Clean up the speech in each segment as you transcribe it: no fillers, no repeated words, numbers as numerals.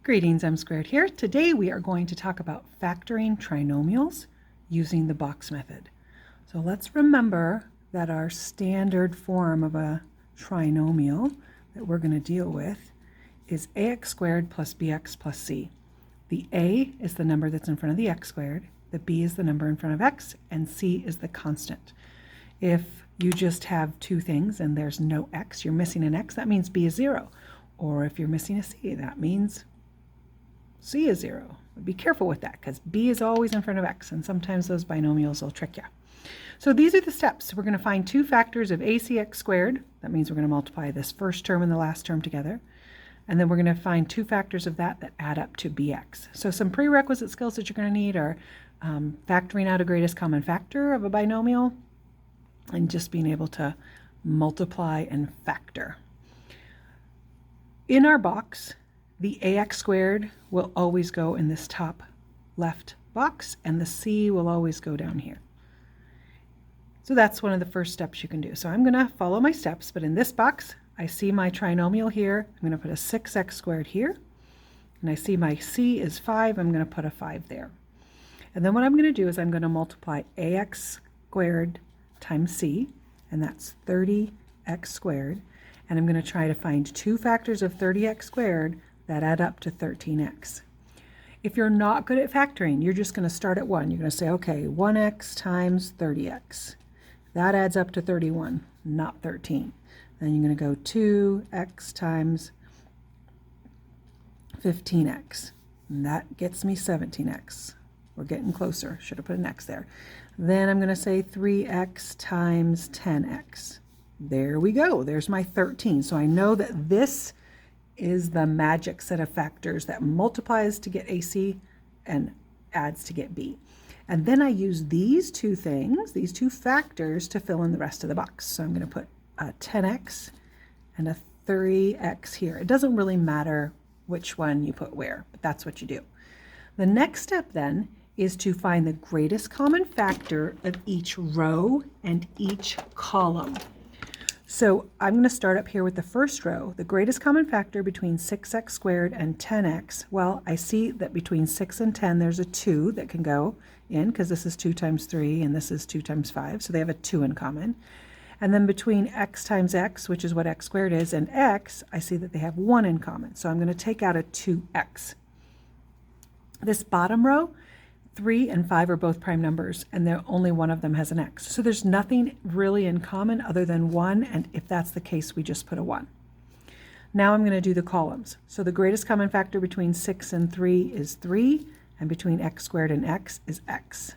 Greetings, M Squared here. Today we are going to talk about factoring trinomials using the box method. So let's remember that our standard form of a trinomial that we're going to deal with is ax squared plus bx plus c. The a is the number that's in front of the x squared, the b is the number in front of x, and c is the constant. If you just have two things and there's no x, you're missing an x, that means b is 0. Or if you're missing a c, that means c is 0. Be careful with that because b is always in front of x, and sometimes those binomials will trick you. So these are the steps. We're going to find two factors of acx squared. That means we're going to multiply this first term and the last term together. And then we're going to find two factors of that add up to bx. So some prerequisite skills that you're going to need are factoring out a greatest common factor of a binomial and just being able to multiply and factor. In our box, the ax squared will always go in this top left box, and the c will always go down here. So that's one of the first steps you can do. So I'm going to follow my steps, but in this box, I see my trinomial here. I'm going to put a 6x squared here, and I see my c is 5. I'm going to put a 5 there. And then what I'm going to do is I'm going to multiply ax squared times c, and that's 30x squared. And I'm going to try to find two factors of 30x squared that add up to 13x. If you're not good at factoring, you're just going to start at 1. You're going to say, okay, 1x times 30x. That adds up to 31, not 13. Then you're going to go 2x times 15x. And that gets me 17x. We're getting closer. Should have put an x there. Then I'm going to say 3x times 10x. There we go. There's my 13. So I know that this is the magic set of factors that multiplies to get AC and adds to get B. And then I use these two things, these two factors, to fill in the rest of the box. So I'm going to put a 10x and a 3x here. It doesn't really matter which one you put where, but that's what you do. The next step then is to find the greatest common factor of each row and each column. So I'm going to start up here with the first row. The greatest common factor between 6x squared and 10x. Well, I see that between 6 and 10 there's a 2 that can go in because this is 2 times 3 and this is 2 times 5. So they have a 2 in common. And then between x times x, which is what x squared is, and x, I see that they have 1 in common. So I'm going to take out a 2x. This bottom row, 3 and 5 are both prime numbers, and only one of them has an x. So there's nothing really in common other than 1, and if that's the case, we just put a 1. Now I'm going to do the columns. So the greatest common factor between 6 and 3 is 3, and between x squared and x is x.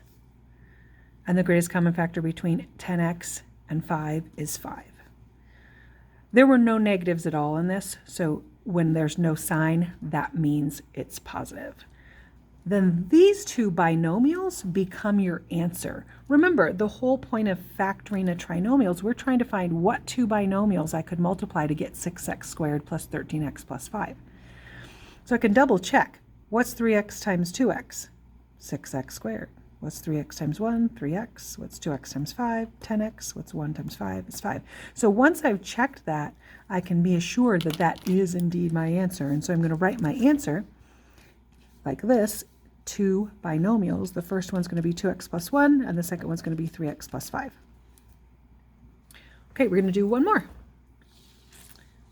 And the greatest common factor between 10x and 5 is 5. There were no negatives at all in this, so when there's no sign, that means it's positive. Then these two binomials become your answer. Remember, the whole point of factoring a trinomial is we're trying to find what two binomials I could multiply to get 6x squared plus 13x plus 5. So I can double check. What's 3x times 2x? 6x squared. What's 3x times 1? 3x. What's 2x times 5? 10x. What's 1 times 5? It's 5. So once I've checked that, I can be assured that that is indeed my answer. And so I'm going to write my answer like this. Two binomials. The first one's going to be 2x plus 1, and the second one's going to be 3x plus 5. Okay, we're going to do one more.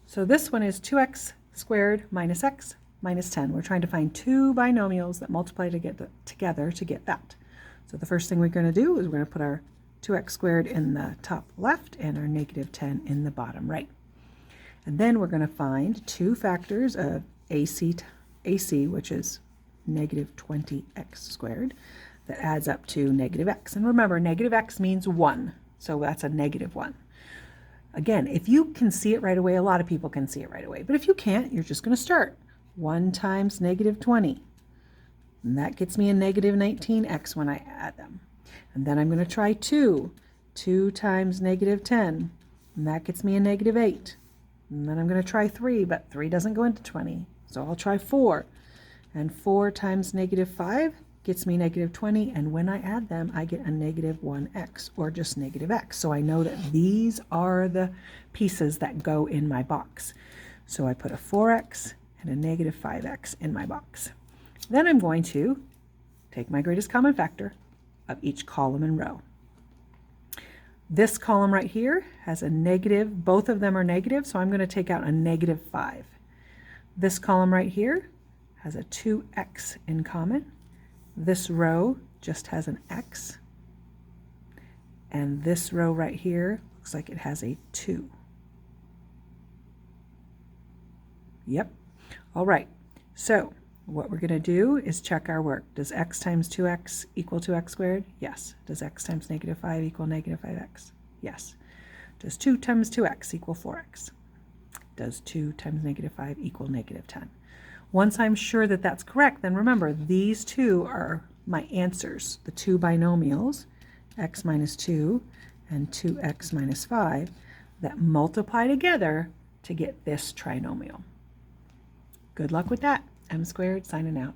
So this one is 2x squared minus x minus 10. We're trying to find two binomials that multiply to get together to get that. So the first thing we're going to do is we're going to put our 2x squared in the top left and our negative 10 in the bottom right. And then we're going to find two factors of AC, which is negative 20x squared, that adds up to negative x. And remember, negative x means 1, so that's a negative 1. Again, if you can see it right away, a lot of people can see it right away, but if you can't, you're just going to start. 1 times negative 20, and that gets me a negative 19x when I add them. And then I'm going to try 2 times negative 10, and that gets me a negative 8. And then I'm going to try 3, but 3 doesn't go into 20, so I'll try 4. And 4 times negative 5 gets me negative 20, and when I add them, I get a negative 1x, or just negative x. So I know that these are the pieces that go in my box. So I put a 4x and a negative 5x in my box. Then I'm going to take my greatest common factor of each column and row. This column right here has a negative, both of them are negative, so I'm going to take out a negative 5. This column right here has a 2x in common. This row just has an x. And this row right here looks like it has a 2. Yep. All right. So what we're going to do is check our work. Does x times 2x equal 2x squared? Yes. Does x times negative 5 equal negative 5x? Yes. Does 2 times 2x equal 4x? Does 2 times negative 5 equal negative 10? Once I'm sure that that's correct, then remember, these two are my answers, the two binomials, x minus 2 and 2x minus 5, that multiply together to get this trinomial. Good luck with that. M squared signing out.